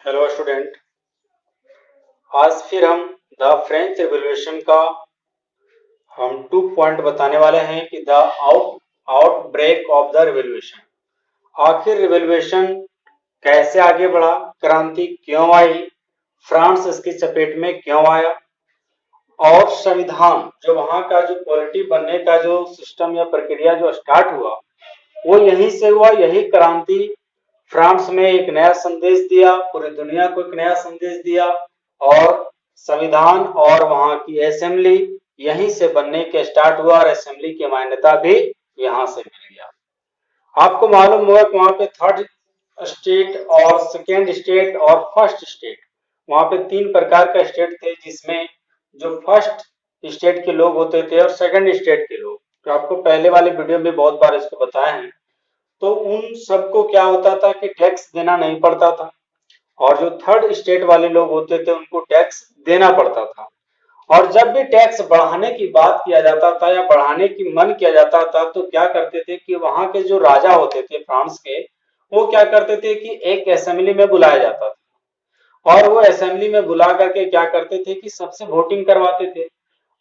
Hello student. आज फिर हम द फ्रेंच रिवॉल्यूशन का हम 2 पॉइंट बताने वाले हैं कि the outbreak of the revolution. आखिर रिवॉल्यूशन कैसे आगे बढ़ा, क्रांति क्यों आई, फ्रांस इसकी चपेट में क्यों आया, और संविधान जो वहां का जो पॉलिटी बनने का जो सिस्टम या प्रक्रिया जो स्टार्ट हुआ वो यहीं से हुआ। यही क्रांति फ्रांस में एक नया संदेश दिया, पूरी दुनिया को एक नया संदेश दिया, और संविधान और वहां की असेंबली यहीं से बनने के स्टार्ट हुआ और असेंबली की मान्यता भी यहां से मिल गया। आपको मालूम होगा कि वहां पे थर्ड स्टेट और सेकेंड स्टेट और फर्स्ट स्टेट, वहां पे 3 प्रकार का स्टेट थे, जिसमें जो फर्स्ट स्टेट के लोग होते थे और सेकंड स्टेट के लोग, तो आपको पहले वाले वीडियो में बहुत बार इसको बताया है। तो उन सबको क्या होता था कि टैक्स देना नहीं पड़ता था, और जो थर्ड स्टेट वाले लोग होते थे उनको टैक्स देना पड़ता था। और जब भी टैक्स बढ़ाने की बात किया जाता था या बढ़ाने की मन किया जाता था तो क्या करते थे कि वहां के जो राजा होते थे फ्रांस के, वो क्या करते थे कि एक असेंबली में बुलाया जाता था, और वो असेंबली में बुला करके क्या करते थे कि सबसे वोटिंग करवाते थे।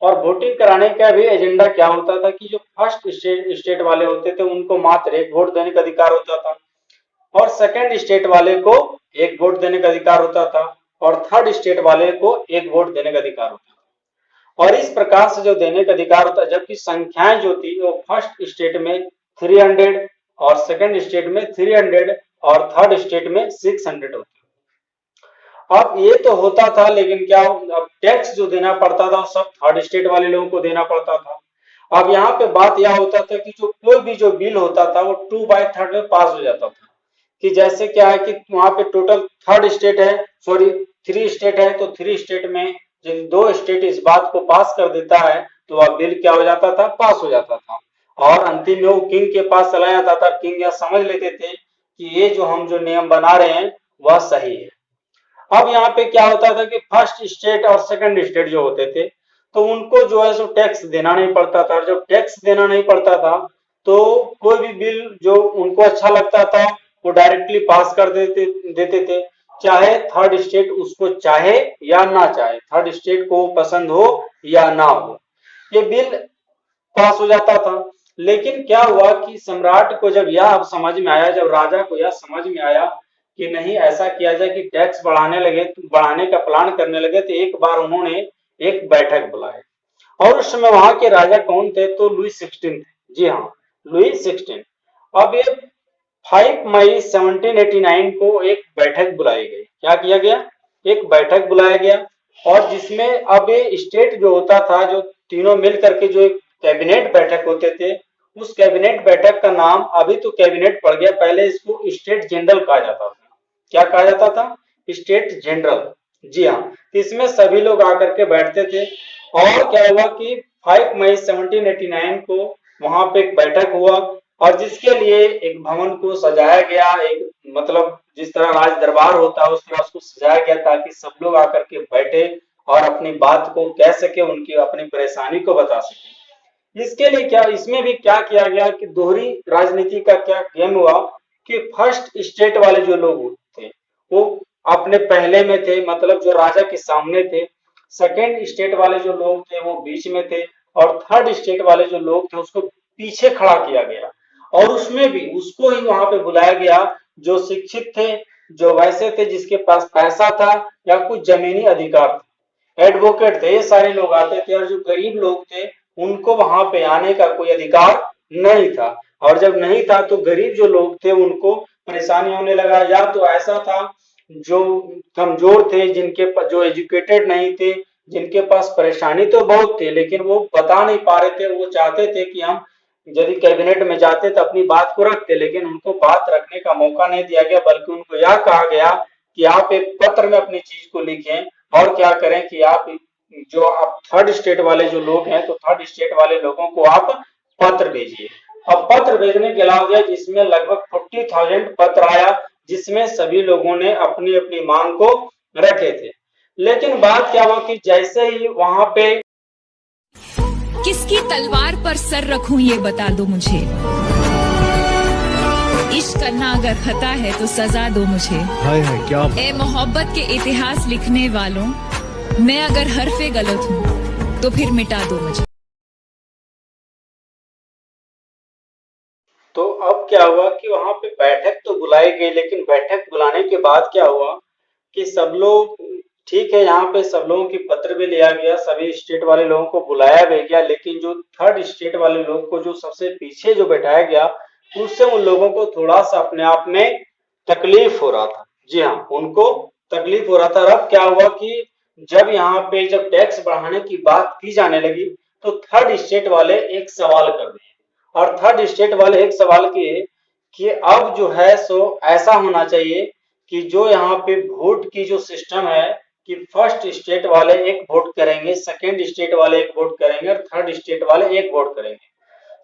और वोटिंग कराने का भी एजेंडा क्या होता था कि जो फर्स्ट स्टेट वाले होते थे उनको मात्र 1 वोट देने का अधिकार होता था, और सेकंड स्टेट वाले को 1 वोट देने का अधिकार होता था, और थर्ड स्टेट वाले को 1 वोट देने का अधिकार होता था। और इस प्रकार से जो देने का अधिकार होता, जबकि संख्याएं जो थी वो फर्स्ट स्टेट में 300 और सेकंड स्टेट में 300 और थर्ड स्टेट में 600 होती। अब ये तो होता था, लेकिन क्या अब टैक्स जो देना पड़ता था सब थर्ड स्टेट वाले लोगों को देना पड़ता था। अब यहाँ पे बात यह होता था कि जो कोई भी जो बिल होता था वो 2/3 में पास हो जाता था। कि जैसे क्या है कि वहां पे टोटल थर्ड स्टेट है, सॉरी 3 स्टेट है, तो 3 स्टेट में यदि 2 स्टेट इस बात को पास कर देता है तो वह बिल क्या हो जाता था, पास हो जाता था। और अंतिम में वो किंग के पास चला जाता था। किंग यह समझ लेते थे कि ये जो हम जो नियम बना रहे हैं वह सही है। अब यहाँ पे क्या होता था कि फर्स्ट स्टेट और सेकंड स्टेट जो होते थे तो उनको जो है सो टैक्स देना नहीं पड़ता था। जब टैक्स देना नहीं पड़ता था तो कोई भी बिल जो उनको अच्छा लगता था वो डायरेक्टली पास कर देते थे, चाहे थर्ड स्टेट उसको चाहे या ना चाहे, थर्ड स्टेट को पसंद हो या ना हो, ये बिल पास हो जाता था। लेकिन क्या हुआ कि सम्राट को जब यह अब समझ में आया, जब राजा को यह समझ में आया कि नहीं ऐसा किया जाए कि टैक्स बढ़ाने लगे, बढ़ाने का प्लान करने लगे, तो एक बार उन्होंने एक बैठक बुलाई। और उस समय वहां के राजा कौन थे, तो लुई 16 थे। जी हाँ, लुई 16। अब ये 5 मई 1789 को एक बैठक बुलाई गई। क्या किया गया, एक बैठक बुलाया गया, और जिसमें अब ये स्टेट जो होता था, जो तीनों मिल करके जो एक कैबिनेट बैठक होते थे, उस कैबिनेट बैठक का नाम अभी तो कैबिनेट पड़ गया, पहले इसको स्टेट जनरल कहा जाता था। क्या कहा जाता था, स्टेट जनरल। जी हाँ, इसमें सभी लोग आकर के बैठते थे। और क्या हुआ कि 5 मई 1789 को वहां पे एक बैठक हुआ, और जिसके लिए एक भवन को सजाया गया, एक मतलब जिस तरह राज दरबार होता है उस तरह उसको सजाया गया, ताकि सब लोग आकर के बैठे और अपनी बात को कह सके, उनकी अपनी परेशानी को बता सके। इसके लिए क्या, इसमें भी क्या किया गया कि दोहरी राजनीति का क्या गेम हुआ कि फर्स्ट स्टेट वाले जो लोग थे वो अपने पहले में थे, मतलब जो राजा के सामने थे। सेकेंड स्टेट वाले जो लोग थे वो बीच में थे, और थर्ड स्टेट वाले जो लोग थे उसको पीछे खड़ा किया गया। और उसमें भी उसको ही वहां पे बुलाया गया जो शिक्षित थे, जो वैसे थे जिसके पास पैसा था या कुछ जमीनी अधिकार थे, एडवोकेट थे, ये सारे लोग आते थे। और जो गरीब लोग थे उनको वहां पे आने का कोई अधिकार नहीं था। और जब नहीं था तो गरीब जो लोग थे उनको परेशानी होने लगा। या तो ऐसा था जो कमजोर थे, जिनके जो एजुकेटेड नहीं थे, जिनके पास परेशानी तो बहुत थी लेकिन वो बता नहीं पा रहे थे, वो चाहते थे कि हम यदि कैबिनेट में जाते तो अपनी बात को रखते, लेकिन उनको बात रखने का मौका नहीं दिया गया, बल्कि उनको यह कहा गया कि आप एक पत्र में अपनी चीज को लिखें, और क्या करें कि आप जो आप थर्ड स्टेट वाले जो लोग हैं तो थर्ड स्टेट वाले लोगों को आप पत्र भेजिए। अब पत्र भेजने के अलावा जिसमें लगभग 40,000 पत्र आया, जिसमें सभी लोगों ने अपनी अपनी मांग को रखे थे। लेकिन बात क्या हुआ कि जैसे ही वहां पे किसकी तलवार पर सर रखूं ये बता दो मुझे। इश्क करना अगर खता है तो सजा दो मुझे। हाय हाय क्या ए मोहब्बत के इतिहास लिखने वालों, मैं अगर हरफे गलत हूँ तो फिर मिटा दो मुझे। तो अब क्या हुआ कि वहां पे बैठक तो बुलाई गई, लेकिन बैठक बुलाने के बाद क्या हुआ कि सब लोग, ठीक है, यहाँ पे सब लोगों की पत्र भी लिया गया, सभी स्टेट वाले लोगों को बुलाया भी गया, लेकिन जो थर्ड स्टेट वाले लोग को जो सबसे पीछे जो बैठाया गया, उससे उन लोगों को थोड़ा सा अपने आप में तकलीफ हो रहा था। जी हाँ, उनको तकलीफ हो रहा था। अब क्या हुआ कि जब यहाँ पे जब टैक्स बढ़ाने की बात की जाने लगी, तो थर्ड स्टेट वाले एक सवाल कर दिए, और थर्ड स्टेट वाले एक सवाल किए कि अब जो है सो ऐसा होना चाहिए कि जो यहाँ पे वोट की जो सिस्टम है कि फर्स्ट स्टेट वाले एक वोट करेंगे, सेकंड स्टेट वाले एक वोट करेंगे और थर्ड स्टेट वाले एक वोट करेंगे।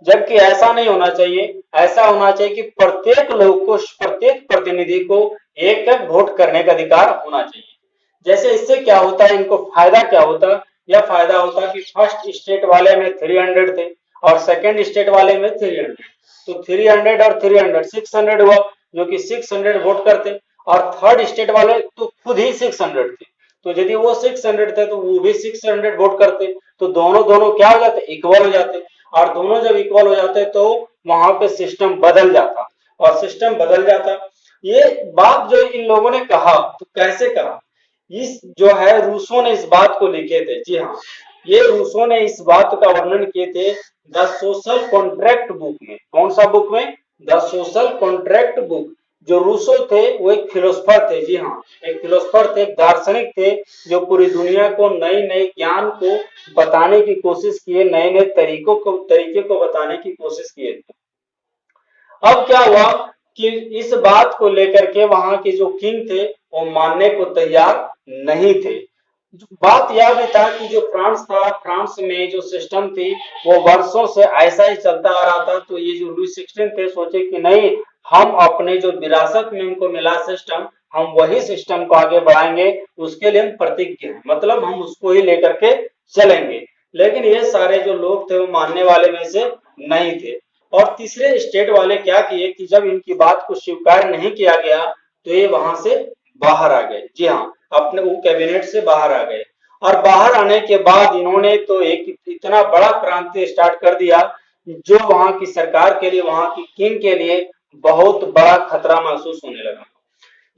जबकि ऐसा नहीं होना चाहिए। ऐसा होना चाहिए कि प्रत्येक लोग को, प्रत्येक प्रतिनिधि को एक एक वोट करने का अधिकार होना चाहिए। जैसे इससे क्या होता है, इनको फायदा क्या होता, यह फायदा होता कि फर्स्ट स्टेट वाले में 300 थे और सेकंड स्टेट वाले में 300, तो 300 और 300 600 हुआ, जो कि 600 वोट करते, और थर्ड स्टेट वाले तो खुद ही 600 थे, तो यदि वो 600 थे तो वो भी 600 वोट करते, तो दोनों दोनों क्या हो जाते, इक्वल हो जाते, और दोनों जब इक्वल हो जाते तो वहां पे सिस्टम बदल जाता, और सिस्टम बदल जाता। ये बात जो इन लोगों ने कहा, तो कैसे कहा, इस जो है रूसों ने इस बात को लिखे थे। जी हाँ, ये रूसों ने इस बात का वर्णन किए थे द सोशल कॉन्ट्रैक्ट बुक में। कौन सा बुक में? The social contract book. जो रूसो थे वो एक फिलोसफर थे। जी हाँ, एक फिलोसफर थे, एक दार्शनिक थे, जो पूरी दुनिया को नई नई ज्ञान को बताने की कोशिश किए, नए नए तरीके को बताने की कोशिश किए थे। अब क्या हुआ कि इस बात को लेकर के वहां के जो किंग थे वो मानने को तैयार नहीं थे। बात यह भी था कि जो फ्रांस था, फ्रांस में जो सिस्टम थी वो वर्षों से ऐसा ही चलता आ रहा था। तो ये जो लुई 16 थे, सोचे कि नहीं, हम अपने जो विरासत में उनको मिला सिस्टम, हम वही सिस्टम को आगे बढ़ाएंगे, उसके लिए हम प्रतिज्ञ हैं, मतलब हम उसको ही लेकर के चलेंगे। लेकिन ये सारे जो लोग थे वो मानने वाले में से नहीं थे। और तीसरे स्टेट वाले क्या किए कि जब इनकी बात को स्वीकार नहीं किया गया तो ये वहां से बाहर आ गए। जी हाँ, अपने वो कैबिनेट से बाहर आ गए, और बाहर आने के बाद इन्होंने तो एक इतना बड़ा क्रांति स्टार्ट कर दिया जो वहां की सरकार के लिए, वहां की किंग के लिए बहुत बड़ा खतरा महसूस होने लगा।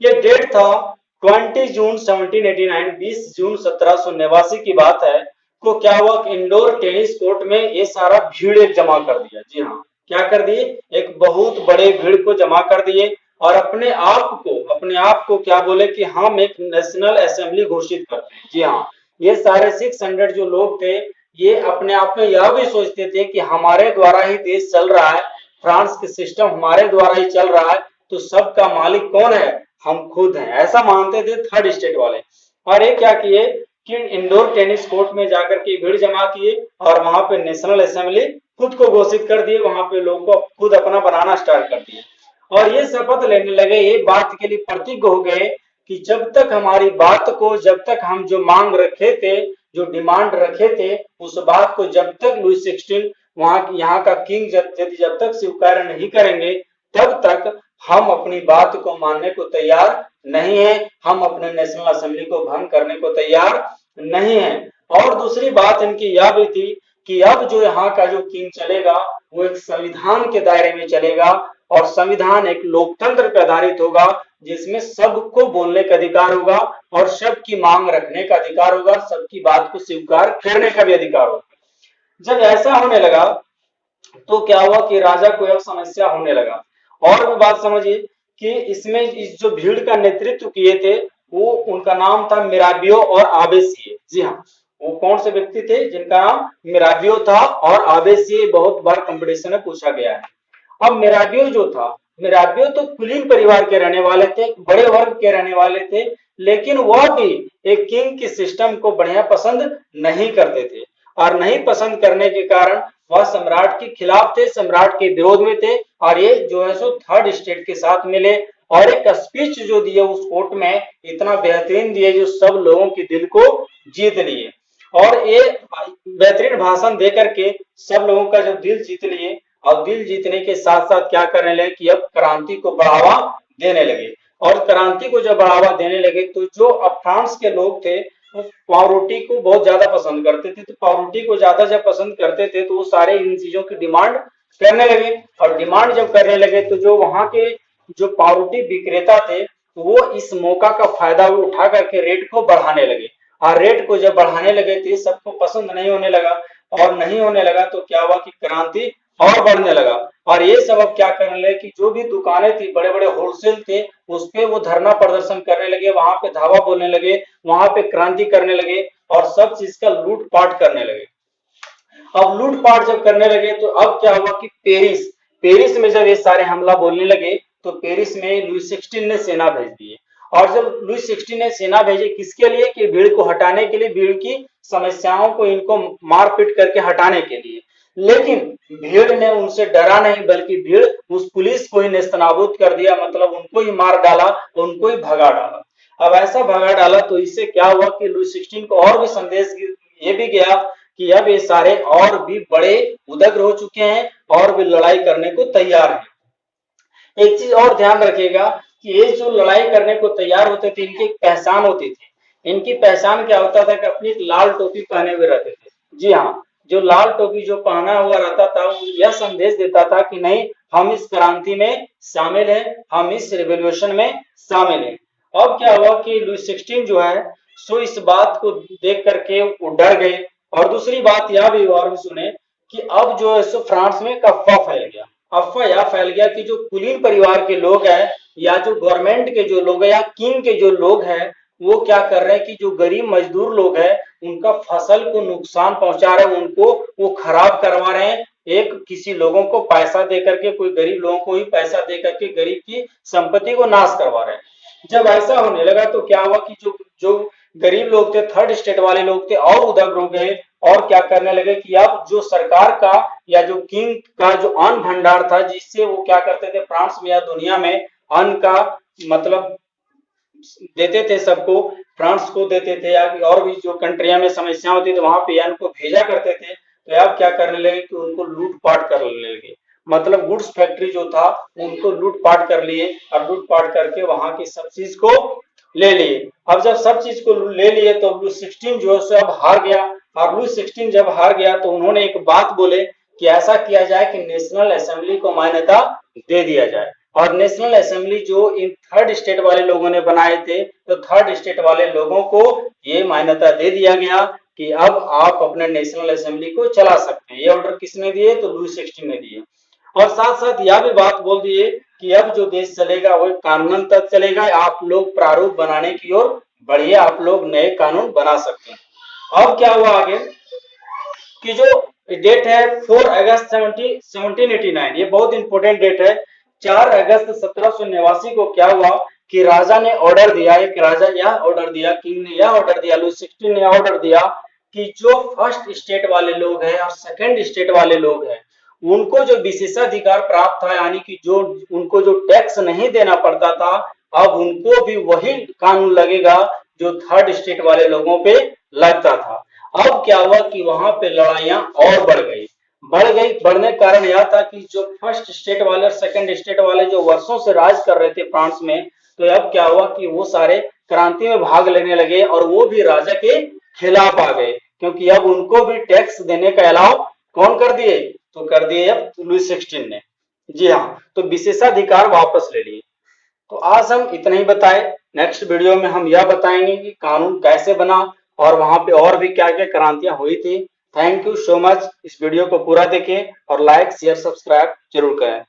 ये डेट था 20 जून 1789, 20 जून 1789 की बात है। को क्या हुआ कि इंडोर टेनिस कोर्ट में ये सारा भीड़ एक जमा कर दिया। जी हाँ, क्या कर दिए, एक बहुत बड़े भीड़ को जमा कर दिए, और अपने आप को क्या बोले कि हम एक नेशनल असेंबली घोषित करते हैं। जी हाँ, ये सारे 600 जो लोग थे, ये अपने आप में यह भी सोचते थे कि हमारे द्वारा ही देश चल रहा है, फ्रांस के सिस्टम हमारे द्वारा ही चल रहा है, तो सबका मालिक कौन है, हम खुद हैं, ऐसा मानते थे थर्ड स्टेट वाले। और ये क्या किए कि इंडोर टेनिस कोर्ट में जाकर के भीड़ जमा किए, और वहां पे नेशनल असेंबली खुद को घोषित कर दिए, वहां पे लोगों को खुद अपना बनाना स्टार्ट कर दिए, और ये शपथ लेने लगे, ये बात के लिए प्रतिज्ञ हो गए कि जब तक हमारी बात को, जब तक हम जो मांग रखे थे, जो डिमांड रखे थे, उस बात को जब तक लुई 16 वहां यहाँ का किंग जब तक स्वीकार नहीं करेंगे, तब तक हम अपनी बात को मानने को तैयार नहीं है, हम अपने नेशनल असेंबली को भंग करने को तैयार नहीं है। और दूसरी बात इनकी यह भी थी कि अब जो यहाँ का जो किंग चलेगा वो एक संविधान के दायरे में चलेगा, और संविधान एक लोकतंत्र पर आधारित होगा, जिसमें सबको बोलने का अधिकार होगा और सबकी मांग रखने का अधिकार होगा, सबकी बात को स्वीकार करने का भी अधिकार होगा। जब ऐसा होने लगा तो क्या हुआ कि राजा को अब समस्या होने लगा। और भी बात समझिए कि इसमें इस जो भीड़ का नेतृत्व किए थे, वो उनका नाम था मिराबियो और आबेसिए। जी हाँ, वो कौन से व्यक्ति थे जिनका नाम मिराबियो था, और आबेसिए बहुत बार कंपटीशन में पूछा गया है। अब मिराबियो जो था, मिराबियो तो कुलीन परिवार के रहने वाले थे, बड़े वर्ग के रहने वाले थे, लेकिन वह भी एक किंग के सिस्टम को बढ़िया पसंद नहीं करते थे, और नहीं पसंद करने के कारण वह सम्राट के खिलाफ थे, सम्राट के विरोध में थे, और ये जो है सो थर्ड स्टेट के साथ मिले, और एक स्पीच जो दिए उस कोर्ट में इतना बेहतरीन दिए जो सब लोगों के दिल को जीत लिए, और ये बेहतरीन भाषण दे करके सब लोगों का जो दिल जीत लिए। और दिल जीतने के साथ साथ क्या करने लगे कि अब क्रांति को बढ़ावा देने लगे। और क्रांति को जब बढ़ावा देने लगे तो जो अब फ्रांस के लोग थे वो पावरोटी को बहुत ज्यादा पसंद करते थे, तो पावरोटी को ज्यादा जब पसंद करते थे तो वो सारे इन चीजों की डिमांड करने लगे। और डिमांड जब करने लगे तो जो वहां के जो पावरोटी विक्रेता थे तो वो इस मौका का फायदा उठा करके रेट को बढ़ाने लगे। और रेट को जब बढ़ाने लगे तो सबको पसंद नहीं होने लगा, और नहीं होने लगा तो क्या हुआ कि क्रांति और बढ़ने लगा। और ये सब अब क्या करने लगे कि जो भी दुकानें थी, बड़े बड़े होलसेल थे, उस पे वो धरना प्रदर्शन करने लगे, वहां पे धावा बोलने लगे, वहां पे क्रांति करने लगे और सब चीज का लूटपाट करने लगे। अब लूटपाट जब करने लगे तो अब क्या हुआ कि पेरिस पेरिस में जब ये सारे हमला बोलने लगे तो पेरिस में लुई 16 ने सेना भेज दिए। और जब लुई 16 ने सेना भेजे किसके लिए कि भीड़ को हटाने के लिए, भीड़ की समस्याओं को इनको मारपीट करके हटाने के लिए। लेकिन भीड़ ने उनसे डरा नहीं, बल्कि भीड़ उस पुलिस को ही नेस्तनाबूद कर दिया, मतलब उनको ही मार डाला, उनको ही भगा डाला। अब ऐसा भगा डाला तो इससे क्या हुआ कि लुई 16 को और भी संदेश ये भी गया कि अब ये सारे और भी बड़े उदग्र हो चुके हैं और भी लड़ाई करने को तैयार हैं। एक चीज और ध्यान रखिएगा कि ये जो लड़ाई करने को तैयार होते थे इनकी एक पहचान होती थी। इनकी पहचान क्या होता था कि अपनी एक लाल टोपी पहने हुए रहते थे। जी हाँ, जो लाल टोपी जो पहना हुआ रहता था वो यह संदेश देता था कि नहीं, हम इस क्रांति में शामिल हैं, हम इस रिवॉल्यूशन में शामिल हैं। अब क्या हुआ कि लुई 16 जो है सो इस बात को देख करके वो डर गए। और दूसरी बात यह भी और भी सुने कि अब जो है सो फ्रांस में एक अफवाह फैल गया। अफवाह यह फैल गया कि जो कुलीन परिवार के लोग हैं या जो गवर्नमेंट के जो लोग हैं या किंग के जो लोग हैं वो क्या कर रहे हैं कि जो गरीब मजदूर लोग हैं उनका फसल को नुकसान पहुंचा रहे हैं, उनको वो खराब करवा रहे हैं। एक किसी लोगों को पैसा दे करके, कोई गरीब लोगों को ही पैसा दे करके गरीब की संपत्ति को नाश करवा रहे हैं। जब ऐसा होने लगा तो क्या हुआ कि जो जो गरीब लोग थे, थर्ड स्टेट वाले लोग थे, और उदग्र हो गए और क्या करने लगे कि अब जो सरकार का या जो किंग का जो अन्न भंडार था जिससे वो क्या करते थे फ्रांस में या दुनिया में अन्न का मतलब देते थे, सबको फ्रांस को देते थे या और भी जो कंट्रिया में समस्या होती थी वहां पे अन्न को भेजा करते थे। तो अब क्या करने लगे कि उनको लूटपाट करने लगे, मतलब गुड्स फैक्ट्री जो था उनको लूटपाट कर लिए और लूटपाट करके वहां की सब चीज को ले लिए। अब जब सब चीज को ले लिए तो लुई 16 जो है अब हार गया। और लुई 16 जब हार गया तो उन्होंने एक बात बोले कि ऐसा किया जाए कि नेशनल असेंबली को मान्यता दे दिया जाए। और नेशनल असेंबली जो इन थर्ड स्टेट वाले लोगों ने बनाए थे तो थर्ड स्टेट वाले लोगों को ये मान्यता दे दिया गया कि अब आप अपने नेशनल असेंबली को चला सकते हैं। ये ऑर्डर किसने दिए तो लुई 16 ने दिए। और साथ साथ यह भी बात बोल दिए कि अब जो देश चलेगा वो कानून तक चलेगा, आप लोग प्रारूप बनाने की ओर बढ़िए, आप लोग नए कानून बना सकते हैं। अब क्या हुआ आगे कि जो डेट है 4 अगस्त 1789, ये बहुत इंपॉर्टेंट डेट है। 4 अगस्त 1789 को क्या हुआ कि राजा ने ऑर्डर दिया, एक राजा यह ऑर्डर दिया, किंग ने यह ऑर्डर दिया, लुई 16 ने ऑर्डर दिया कि जो फर्स्ट स्टेट वाले लोग हैं और सेकंड स्टेट वाले लोग हैं उनको जो विशेषाधिकार प्राप्त था, यानी कि जो उनको जो टैक्स नहीं देना पड़ता था, अब उनको भी वही कानून लगेगा जो थर्ड स्टेट वाले लोगों पे लगता था। अब क्या हुआ कि वहां पे लड़ाइयां और बढ़ने का कारण यह था कि जो फर्स्ट स्टेट वाले और सेकंड स्टेट वाले जो वर्षों से राज कर रहे थे फ्रांस में, तो अब क्या हुआ कि वो सारे क्रांति में भाग लेने लगे और वो भी राजा के खिलाफ आ गए, क्योंकि अब उनको भी टैक्स देने का अलाउ कौन कर दिए तो कर दिए अब लुई 16 ने। जी हाँ, तो विशेषाधिकार वापस ले लिए। तो आज हम इतना ही बताए। नेक्स्ट वीडियो में हम यह बताएंगे कि कानून कैसे बना और वहां पे और भी क्या क्या क्रांतियां हुई थी। Thank you so much. इस वीडियो को पूरा देखें और लाइक शेयर सब्सक्राइब जरूर करें।